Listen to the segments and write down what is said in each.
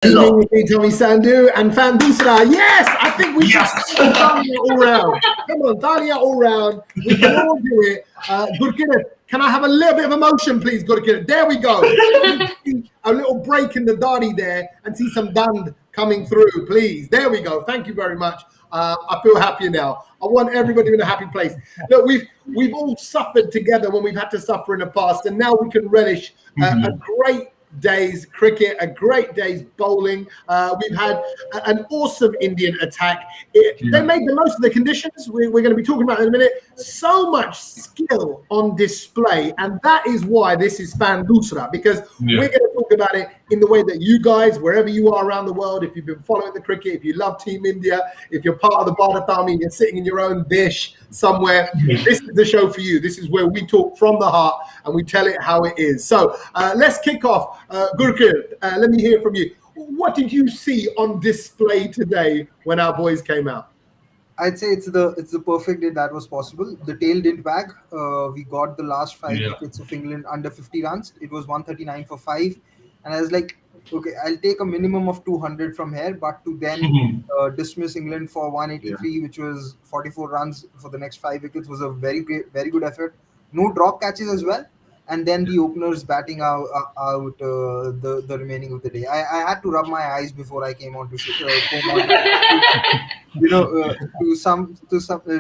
Evening with me, Tommy Sandhu and Fan Doosra. Yes, I think we should Dalia all round. Come on, Dalia all round. We can all do it. Gurkina, can I have a little bit of emotion, please, Gurkina? There we go. A little break in the Dadi there and see some Dand coming through, please. There we go. Thank you very much. I feel happier now. I want everybody in a happy place. Look, we've all suffered together when we've had to suffer in the past, and now we can relish a great day's cricket, a great day's bowling. We've had an awesome Indian attack. They made the most of the conditions. We're going to be talking about it in a minute. So much skill on display, and that is why this is Fan Doosra, because we're going to talk about it in the way that you guys, wherever you are around the world, if you've been following the cricket, if you love Team India, if you're part of the Bharat Army and you're sitting in your own dish somewhere, this is the show for you. This is where we talk from the heart and we tell it how it is. So let's kick off. Gurkir, let me hear from you. What did you see on display today when our boys came out? I'd say it's the perfect day that was possible. The tail didn't wag. We got the last 5 wickets of England under 50 runs. It was 139 for 5. And I was like, okay, I'll take a minimum of 200 from here, but to then dismiss England for 183, which was 44 runs for the next 5 wickets, was a very good effort. No drop catches as well. And then the openers batting out the remaining of the day. I had to rub my eyes before I came on to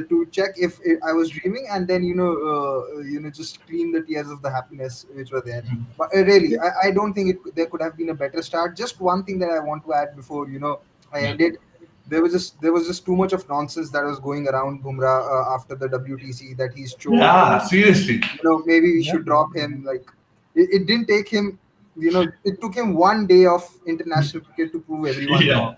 to check if I was dreaming, and then just clean the tears of the happiness which were there. But really, I don't think there could have been a better start. Just one thing that I want to add before I ended. There was just too much of nonsense that was going around Bumrah after the WTC that he's choked. Yeah, seriously. Maybe we should drop him. Like it didn't take him. It took him 1 day of international cricket to prove everyone wrong.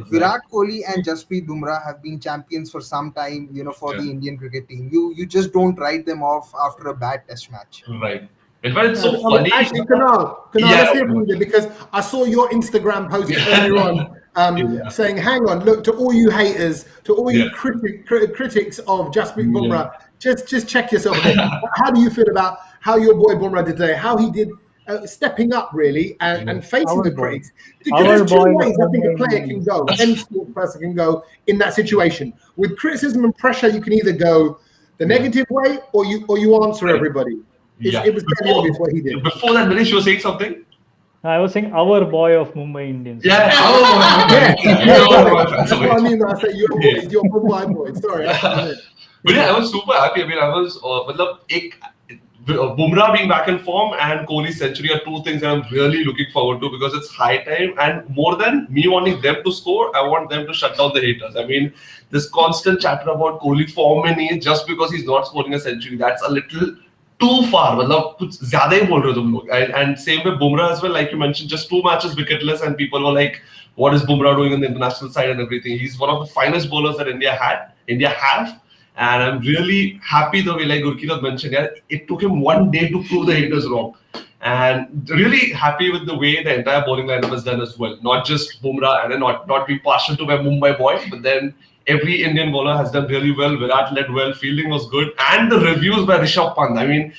Virat Kohli and Jasprit Bumrah have been champions for some time. For the Indian cricket team, you just don't write them off after a bad Test match. Right. In fact, it's so funny. Actually, Kunal, let's hear from you, because I saw your Instagram post earlier on. Saying, hang on, look, to all you haters, to all you critics of Jasprit Bumrah, just check yourself. How do you feel about how your boy Bumrah did today? How he did stepping up, really, and facing the critics? Because there's two ways I think a player can go, any sport person can go in that situation. With criticism and pressure, you can either go the negative way or you answer everybody. It was very obvious what he did. Before that, Manish, you were saying something? I was saying our boy of Mumbai Indians. Yeah, our boy. That's what I mean when I say your boy. It's your Mumbai boy. Sorry. But I was super happy. I mean, I was, Bumrah being back in form and Kohli's century are two things that I'm really looking forward to, because it's high time. And more than me wanting them to score, I want them to shut down the haters. I mean, this constant chatter about Kohli form and age just because he's not scoring a century, that's a little too far. कुछ ज़्यादा ही बोल रहे हो तुम लोग. And same with Bumrah as well, like you mentioned, just 2 matches wicketless, and people were like, what is Bumrah doing on the international side and everything? He's one of the finest bowlers that India have, and I'm really happy the way, like Gurkinath mentioned, it took him 1 day to prove the haters wrong, and really happy with the way the entire bowling lineup has done as well. Not just Bumrah, and not be partial to my Mumbai boy, but then every Indian bowler has done really well. Virat led well, fielding was good, and the reviews by Rishabh Pant. I mean,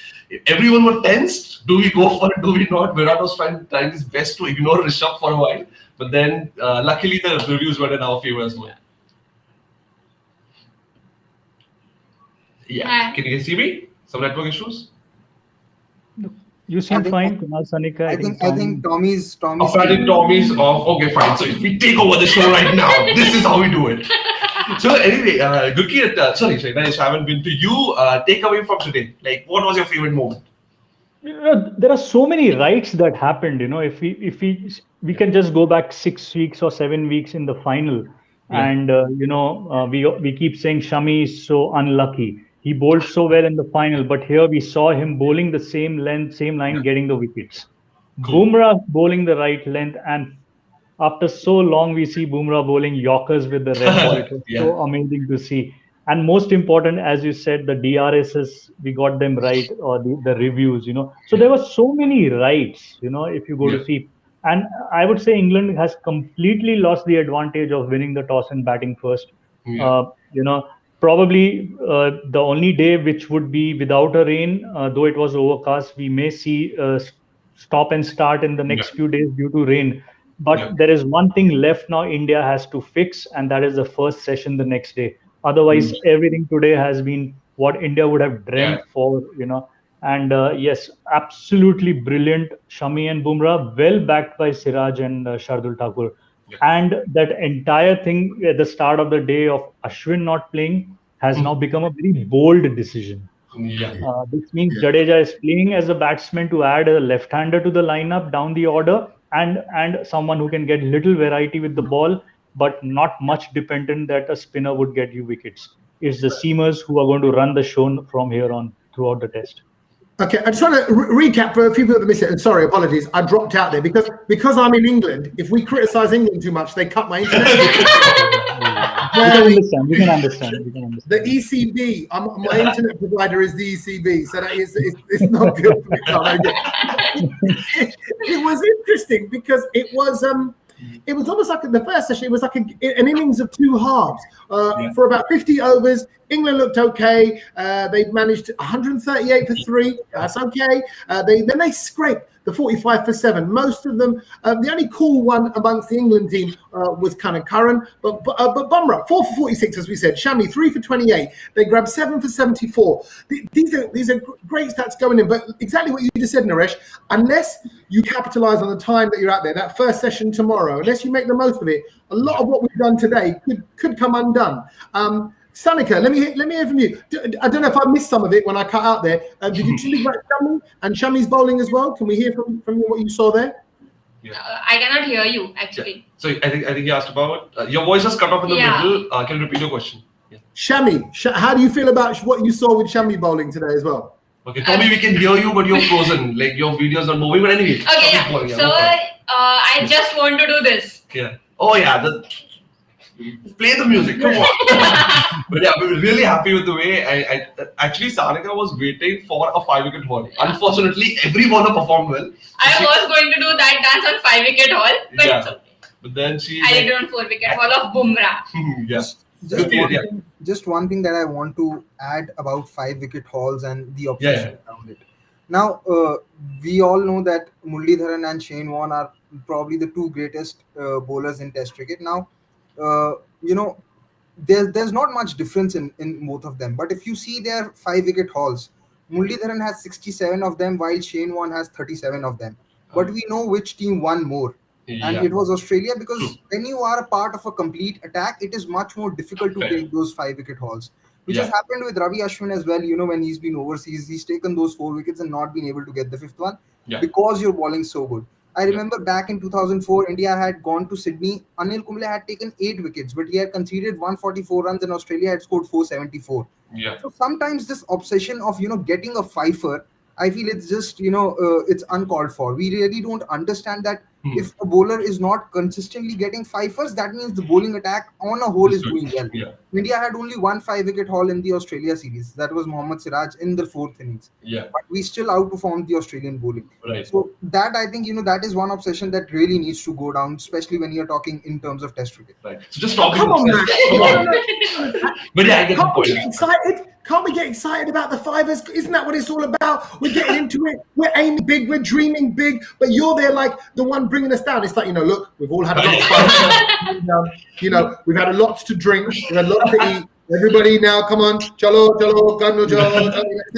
everyone was tensed. Do we go for it? Do we not? Virat was trying his best to ignore Rishabh for a while, but then luckily the reviews were in our favor as well. Yeah, can you see me? Some network issues? You seem fine, Kunal Sanika. I think Tommy's. I think Tommy's off. Okay, fine. So if we take over the show right now, this is how we do it. So anyway, Gurkir, sorry, Manish, I haven't been to you. Take away from today. Like, what was your favorite moment? There are so many rights that happened. If we can just go back 6 weeks or 7 weeks in the final, and we keep saying Shami is so unlucky. He bowled so well in the final, but here we saw him bowling the same length, same line, getting the wickets. Cool. Bumrah bowling the right length, and after so long, we see Bumrah bowling Yorkers with the red ball. It was so amazing to see. And most important, as you said, the DRSs, we got them right, or the reviews, So there were so many rights, if you go to see. And I would say England has completely lost the advantage of winning the toss and batting first. Probably the only day which would be without a rain, though it was overcast, we may see stop and start in the next few days due to rain. But there is one thing left now India has to fix, and that is the first session the next day. Otherwise, everything today has been what India would have dreamt for, And yes, absolutely brilliant. Shami and Bumrah, well backed by Siraj and Shardul Thakur. And that entire thing at the start of the day of Ashwin not playing has now become a very bold decision. This means Jadeja is playing as a batsman to add a left-hander to the lineup down the order, and someone who can get little variety with the ball, but not much dependent that a spinner would get you wickets. It's the seamers who are going to run the show from here on throughout the test. Okay, I just want to recap for a few people that missed it. And sorry, apologies, I dropped out there because I'm in England. If we criticise England too much, they cut my internet. We can understand. The ECB, my internet provider is the ECB, so that it's not good for me. It was interesting because it was almost like the first session. It was like an innings of two halves. For about 50 overs, England looked okay. They managed 138 for 3. That's okay. Then they scraped the 45 for 7. Most of them, the only cool one amongst the England team was kind of Curran, but Bumrah 4 for 46, as we said. Shami 3 for 28. They grabbed 7 for 74. These are great stats going in, but exactly what you just said, Naresh. Unless you capitalise on the time that you're out there, that first session tomorrow, unless you make the most of it, a lot of what we've done today could come undone. Sanika, let me hear from you. I don't know if I missed some of it when I cut out there. Did you speak about Shami and Shami's bowling as well? Can we hear from you what you saw there? I cannot hear you actually. So I think you asked about your voice was cut off in the middle. Can you repeat your question? Shami, how do you feel about what you saw with Shami bowling today as well? Okay, Tommy, we can hear you, but you're frozen. Like your videos are moving. But anyway. Okay, bowling, so I just want to do this. Yeah. Oh yeah. Play the music, come on. But yeah, we were really happy with the way I actually Sanika was waiting for a 5-wicket haul. Unfortunately, every bowler performed well. I was going to do that dance on 5-wicket haul, but it's okay. But then I did it on 4-wicket haul of Bumrah. Yes. Just one thing that I want to add about 5-wicket hauls and the obsession around it. Now, we all know that Muralidharan and Shane Warne are probably the two greatest bowlers in Test cricket. Now, there's not much difference in both of them. But if you see their 5-wicket hauls, Muralidharan has 67 of them, while Shane Warne has 37 of them. But we know which team won more. And it was Australia, because when you are a part of a complete attack, it is much more difficult to take those 5-wicket hauls. Which has happened with Ravi Ashwin as well. When he's been overseas, he's taken those 4 wickets and not been able to get the 5th one because you're bowling so good. I remember back in 2004, India had gone to Sydney. Anil Kumble had taken 8 wickets, but he had conceded 144 runs and Australia had scored 474. So sometimes this obsession of, getting a fifer, I feel it's just, it's uncalled for. We really don't understand that if a bowler is not consistently getting fifers, that means the bowling attack on a whole is doing well. India had only one 5-wicket haul in the Australia series. That was Mohammad Siraj in the 4th innings. But we still outperformed the Australian bowling. So that, I think, that is one obsession that really needs to go down, especially when you're talking in terms of Test cricket. So just talking. Come on, man. But yeah, I get the point. Excited? Can't we get excited about the fivers? Isn't that what it's all about? We're getting into it. We're aiming big. We're dreaming big. But you're there like the one bringing us down. It's like, look, we've all had a lot of fun. We've had a lot to drink. We've had a lot to eat. Everybody now, come on. Chalo, ganno,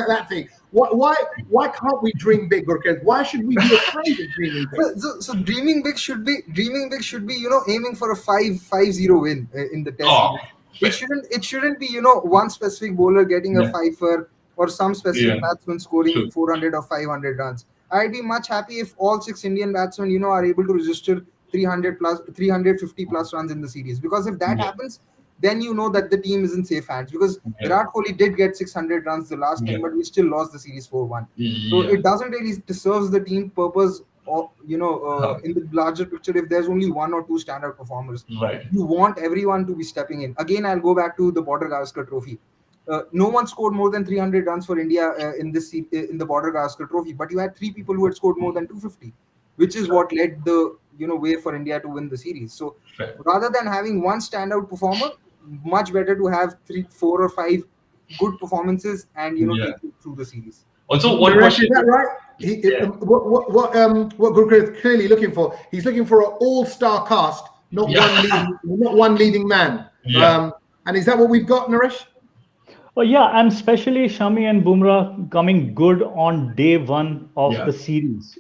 that thing. Why can't we dream big? Because why should we be afraid of dreaming big? So dreaming big should be, aiming for a 5-0 win in the Test. It shouldn't be, one specific bowler getting a fifer or some specific batsman scoring 400 or 500 runs. I'd be much happy if all 6 Indian batsmen, are able to register 350 plus runs in the series. Because if that happens, then you know that the team is in safe hands. Because Virat Kohli did get 600 runs the last time, but we still lost the series 4-1. So it doesn't really serve the team purpose. Or, in the larger picture, if there's only 1 or 2 standout performers, you want everyone to be stepping in. Again, I'll go back to the Border Gavaskar Trophy. No one scored more than 300 runs for India in the Border Gavaskar Trophy, but you had 3 people who had scored more than 250, which is what led the way for India to win the series. So rather than having one standout performer, much better to have 3, 4, or 5 good performances and take it through the series. Also, one question. Is that right? What Gurkir is clearly looking for, he's looking for an all-star cast, not one leading man. Yeah. And is that what we've got, Naresh? Oh yeah, and especially Shami and Bumrah coming good on day one of the series.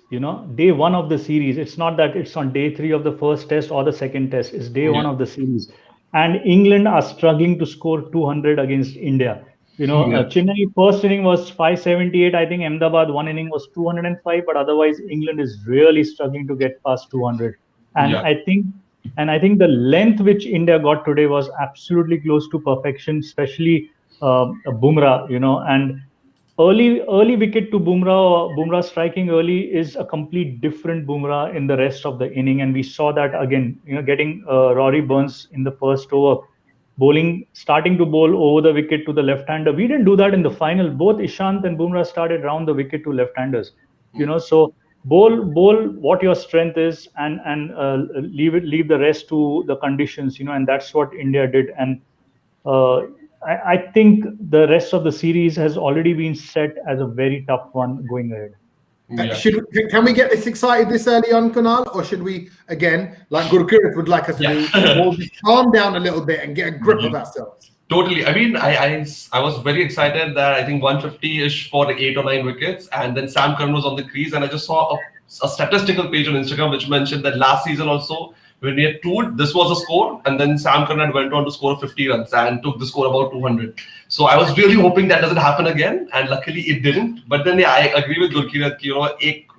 Day one of the series. It's not that it's on day three of the first test or the second test. It's day one of the series. And England are struggling to score 200 against India. Chennai first inning was 578. I think Ahmedabad one inning was 205. But otherwise, England is really struggling to get past 200. And I think the length which India got today was absolutely close to perfection, especially Bumrah, and early wicket to Bumrah striking early is a complete different Bumrah in the rest of the inning, and we saw that again, getting Rory Burns in the first over, starting to bowl over the wicket to the left-hander. We didn't do that in the final. Both Ishant and Bumrah started round the wicket to left-handers, so bowl what your strength is and leave the rest to the conditions, and that's what India did. And I think the rest of the series has already been set as a very tough one going ahead. Can we get this excited this early on, Kunal, or should we, again, like Gurkir would like us to do, calm down a little bit and get a grip of ourselves? Totally. I mean, I was very excited that I think 150-ish for 8 or 9 wickets, and then Sam Curran was on the crease, and I just saw a statistical page on Instagram which mentioned that last season also, when we had 2, this was a score, and then Sam Curran went on to score 50 runs and took the score about 200. So I was really hoping that doesn't happen again, and luckily it didn't. But then I agree with Gurkir,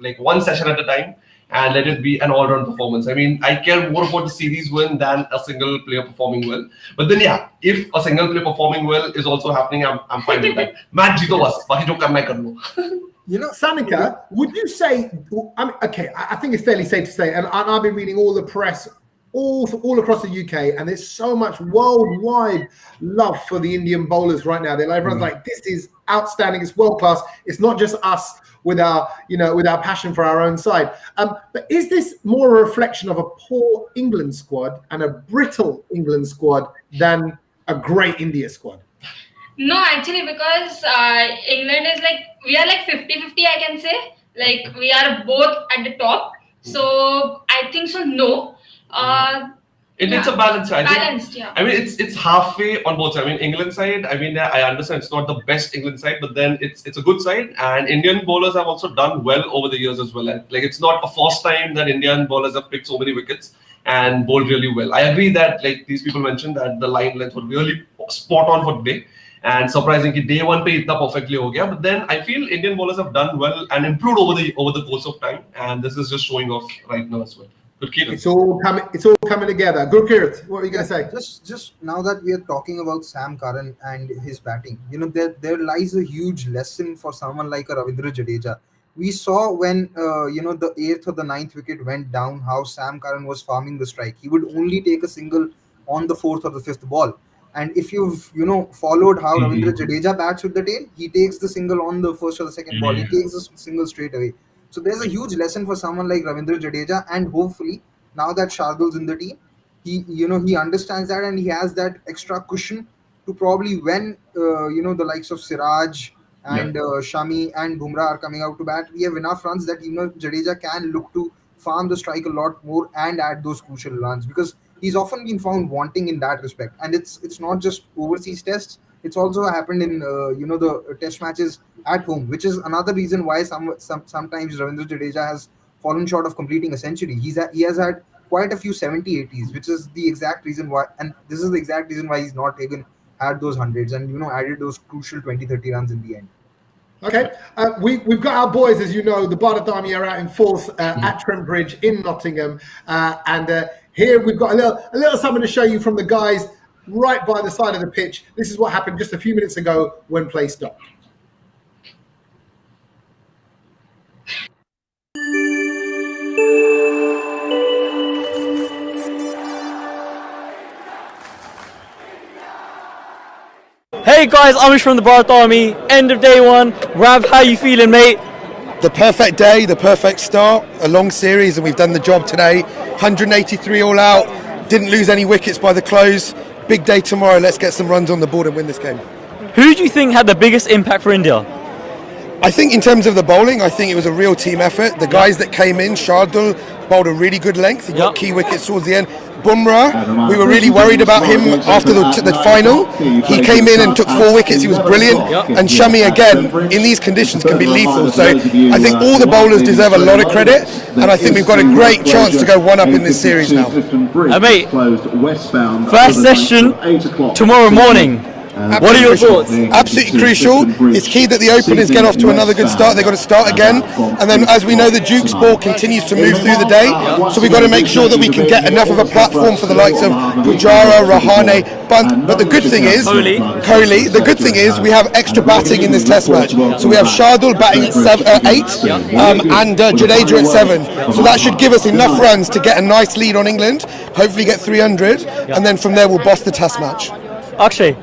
like one session at a time, and let it be an all-round performance. I mean, I care more about the series win than a single player performing well. But then if a single player performing well is also happening, I'm fine with that. Match jeeto bas, baki jo karna hai kar lo. Sanika, would you say? I think it's fairly safe to say, and I've been reading all the press all across the UK, and there's so much worldwide love for the Indian bowlers right now. Everyone's like, this is outstanding. It's world class. It's not just us with our passion for our own side. But is this more a reflection of a poor England squad and a brittle England squad than a great India squad? No, actually, because England is we are 50-50, I can say. We are both at the top. So I think so, no. It's a balance. Balanced. I mean, it's halfway on both sides. I mean, England side, I understand it's not the best England side, but then it's a good side. And Indian bowlers have also done well over the years as well. It's not a first time that Indian bowlers have picked so many wickets and bowled really well. I agree that these people mentioned that the line length was really spot on for today. And surprisingly, day one pe itna perfectly ho gaya. But then I feel Indian bowlers have done well and improved over the course of time. And this is just showing off right now as well. It's all coming together. Gurkir, what are you going to say? Just now that we are talking about Sam Curran and his batting, there lies a huge lesson for someone like a Ravindra Jadeja. We saw when the 8th or the 9th wicket went down, how Sam Curran was farming the strike. He would only take a single on the 4th or the 5th ball. And if you've followed how Ravindra Jadeja bats with the tail, he takes the single on the 1st or the 2nd ball. He takes the single straight away. So there's a huge lesson for someone like Ravindra Jadeja, and hopefully now that Shardul's in the team, he understands that and he has that extra cushion to probably when the likes of Siraj and Shami and Bumrah are coming out to bat, we have enough runs that Jadeja can look to farm the strike a lot more and add those crucial runs, because he's often been found wanting in that respect. And it's not just overseas tests. It's also happened in the test matches at home, which is another reason why sometimes Ravindra Jadeja has fallen short of completing a century. He has had quite a few 70-80s, which is the exact reason why, and this is the exact reason why he's not had those hundreds and added those crucial 20-30 runs in the end. Okay, we've got our boys, as you know, the Bharat Army are out in force at Trent Bridge in Nottingham, and here we've got a little something to show you from the guys right by the side of the pitch. This is what happened just a few minutes ago when play stopped. Hey guys, Amish from the Bharat Army. End of day one. Rav, how you feeling, mate? The perfect day, the perfect start, a long series, and we've done the job today. 183 all out, didn't lose any wickets by the close. Big day tomorrow, let's get some runs on the board and win this game. Who do you think had the biggest impact for India? I think in terms of the bowling, I think it was a real team effort. The guys that came in, Shardul bowled a really good length. He got key wickets towards the end. Bumrah, we were really worried about him after the final. He came in and took 4 wickets. He was brilliant. And Shami, again, in these conditions can be lethal. So I think all the bowlers deserve a lot of credit. And I think we've got a great chance to go 1-up in this series now. Mate, first session tomorrow morning. What are your thoughts? Absolutely crucial. It's key that the openers get off to another good start. They've got to start again. And then, as we know, the Duke's ball continues to move through the day. So we've got to make sure that we can get enough of a platform for the likes of Pujara, Rahane, Bunt. But the good thing is, Kohli, the good thing is we have extra batting in this test match. So we have Shardul batting at 8 and Jadeja at 7. So that should give us enough runs to get a nice lead on England, hopefully get 300. And then from there, we'll boss the test match. Akshay,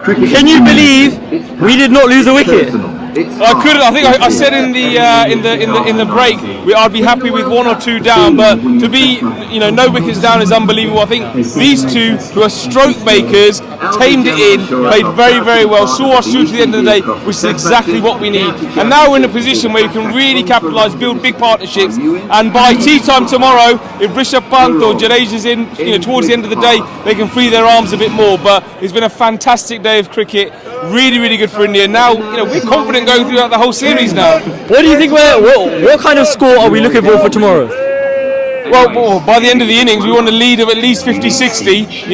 can you believe we did not lose a wicket? I couldn't. I think I said in the break I'd be happy with 1 or 2 down, but to be no wickets down is unbelievable. I think these two, who are stroke makers, tamed it in, played very, very well, saw us through to the end of the day, which is exactly what we need. And now we're in a position where we can really capitalise, build big partnerships, and by tea time tomorrow, if Rishabh Pant or Jadeja's in, towards the end of the day, they can free their arms a bit more. But it's been a fantastic day of cricket. Really, really good for India. Now, we're confident going throughout the whole series now. What do you think? What kind of score are we looking for tomorrow? Well, by the end of the innings, we want a lead of at least 50-60.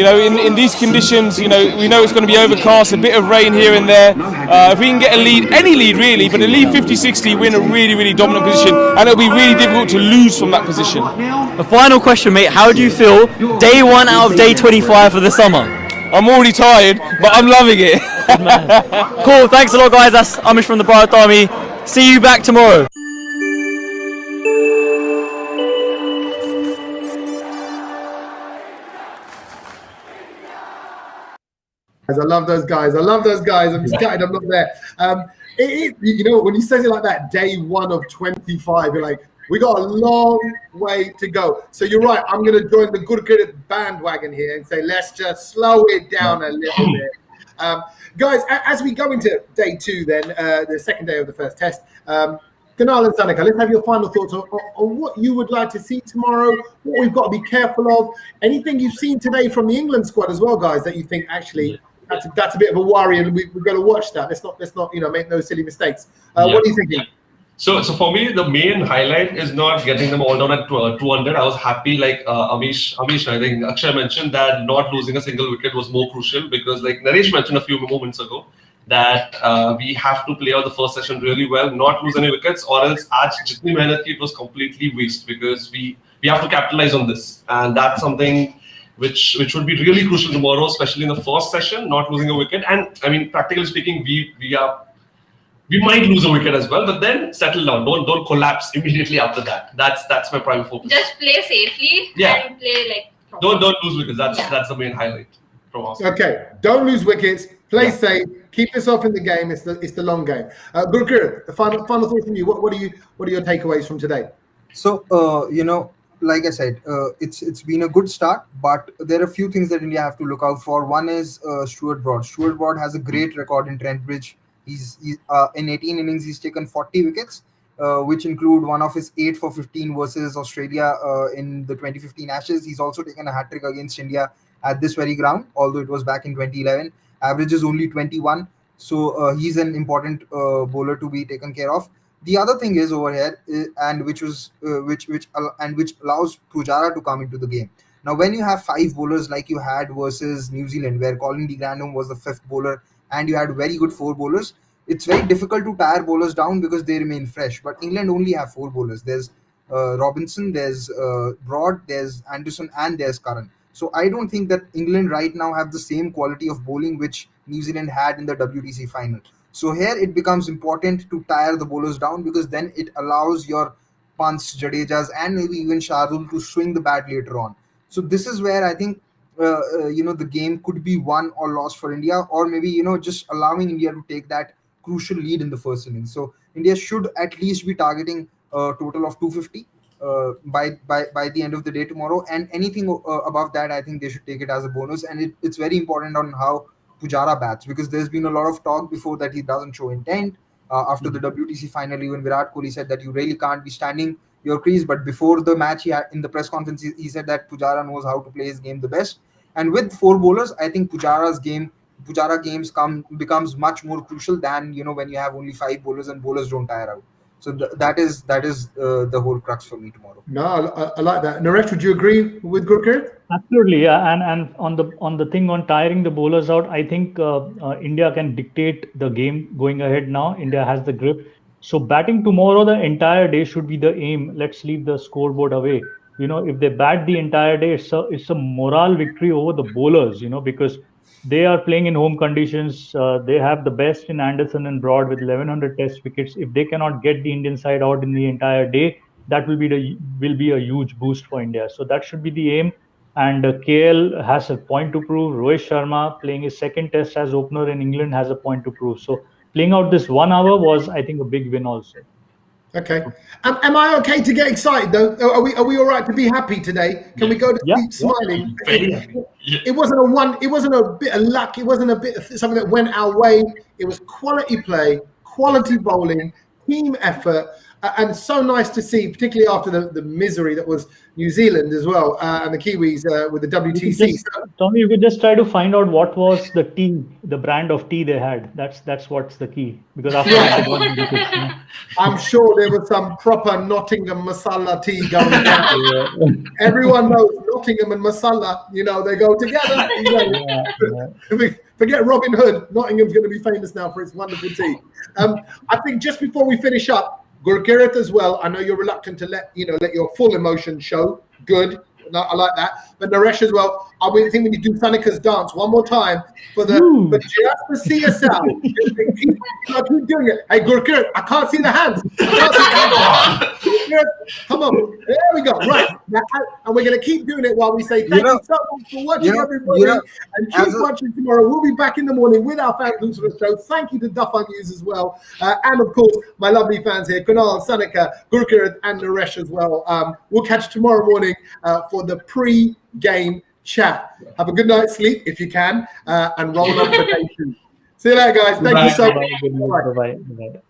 In these conditions, we know it's going to be overcast, a bit of rain here and there. If we can get a lead, any lead really, but a lead 50-60, we're in a really, really dominant position, and it'll be really difficult to lose from that position. The final question, mate. How do you feel day 1 out of day 25 for the summer? I'm already tired, but I'm loving it. Cool, thanks a lot, guys. That's Amish from the Bharat Army. See you back tomorrow. I love those guys. I'm just gutted I'm not there. When you say it like that, day 1 of 25, you're like, we got a long way to go. So you're right. I'm going to join the good cricket bandwagon here and say, let's just slow it down a little bit. Guys, as we go into day 2, then the second day of the first test, Kunal and Sanika, let's have your final thoughts on what you would like to see tomorrow, what we've got to be careful of, anything you've seen today from the England squad as well, guys, that you think actually that's a bit of a worry, and we've got to watch that. Let's not make no silly mistakes. What are you thinking? So for me, the main highlight is not getting them all down at 200. I was happy, like Amish, I think Akshay mentioned that not losing a single wicket was more crucial, because like Naresh mentioned a few moments ago, that we have to play out the first session really well, not lose any wickets, or else aaj jitni mehnat ki, it was completely waste, because we have to capitalize on this, and that's something which would be really crucial tomorrow, especially in the first session, not losing a wicket. And I mean, practically speaking, we might lose a wicket as well, but then settle down. Don't collapse immediately after that. That's my prime focus. Just play safely and play like proper. Don't lose wickets. That's the main highlight from us. Okay, don't lose wickets. Play safe. Keep yourself in the game. It's the long game. Gurkir, the final thoughts from you. What are your takeaways from today? So like I said, it's been a good start, but there are a few things that India have to look out for. One is Stuart Broad. Stuart Broad has a great record in Trent Bridge. He's in 18 innings, he's taken 40 wickets, which include one of his 8 for 15 versus Australia in the 2015 Ashes. He's also taken a hat-trick against India at this very ground, although it was back in 2011. Average is only 21, so he's an important bowler to be taken care of. The other thing is over here, and which allows Pujara to come into the game. Now, when you have 5 bowlers like you had versus New Zealand, where Colin de Grandhomme was the 5th bowler, and you had very good 4 bowlers, it's very difficult to tire bowlers down because they remain fresh. But England only have 4 bowlers. There's Robinson, there's Broad, there's Anderson, and there's Curran. So I don't think that England right now have the same quality of bowling which New Zealand had in the WTC final. So here it becomes important to tire the bowlers down, because then it allows your Pants, Jadejas, and maybe even Shardul to swing the bat later on. So this is where I think the game could be won or lost for India, or maybe just allowing India to take that crucial lead in the first innings. So India should at least be targeting a total of 250 by the end of the day tomorrow, and anything above that, I think they should take it as a bonus. And it's very important on how Pujara bats, because there's been a lot of talk before that he doesn't show intent. after the WTC final. Even Virat Kohli said that you really can't be standing your crease. But before the match, in the press conference, he said that Pujara knows how to play his game the best. And with 4 bowlers, I think Pujara games becomes much more crucial than when you have only 5 bowlers and bowlers don't tire out. So that is the whole crux for me tomorrow. No, I like that. Naresh, would you agree with Gurkir? Absolutely, yeah. And on the thing on tiring the bowlers out, I think India can dictate the game going ahead now. India has the grip. So batting tomorrow the entire day should be the aim. Let's leave the scoreboard away. If they bat the entire day, it's a morale victory over the bowlers. Because they are playing in home conditions. They have the best in Anderson and Broad with 1100 Test wickets. If they cannot get the Indian side out in the entire day, that will be a huge boost for India. So that should be the aim. And KL has a point to prove. Rohit Sharma playing his second Test as opener in England has a point to prove. So playing out this 1 hour was, I think, a big win also. Okay. Am I okay to get excited though? Are we all right to be happy today? Can we go to sleep smiling? It wasn't a bit of luck. It wasn't a bit of something that went our way. It was quality play, quality bowling, team effort, and so nice to see, particularly after the misery that was New Zealand as well, and the Kiwis with the WTC. Tommy, you could just try to find out what was the tea, the brand of tea they had. That's what's the key. Because after that, I'm sure there was some proper Nottingham masala tea going on. Everyone knows Nottingham and masala, they go together. Forget Robin Hood. Nottingham's going to be famous now for its wonderful tea. I think just before we finish up, Gurkirat as well. I know you're reluctant to let your full emotion show. Good. I like that. But Naresh as well. I think we need to do Sanika's dance one more time but just to see yourself. keep doing it. Hey, Gurkirat, I can't see the hands. Come on. There we go. Right. And we're going to keep doing it while we say thank you so much for watching, everybody. And keep watching tomorrow. We'll be back in the morning with our fan Doosra show. Thank you to Duffan News as well. And of course, my lovely fans here, Kunal, Sanika, Gurkirat, and Naresh as well. We'll catch you tomorrow morning for the pre-game chat. Have a good night's sleep if you can, and roll up the nation. See you later, guys. Thank you so much. Bye-bye.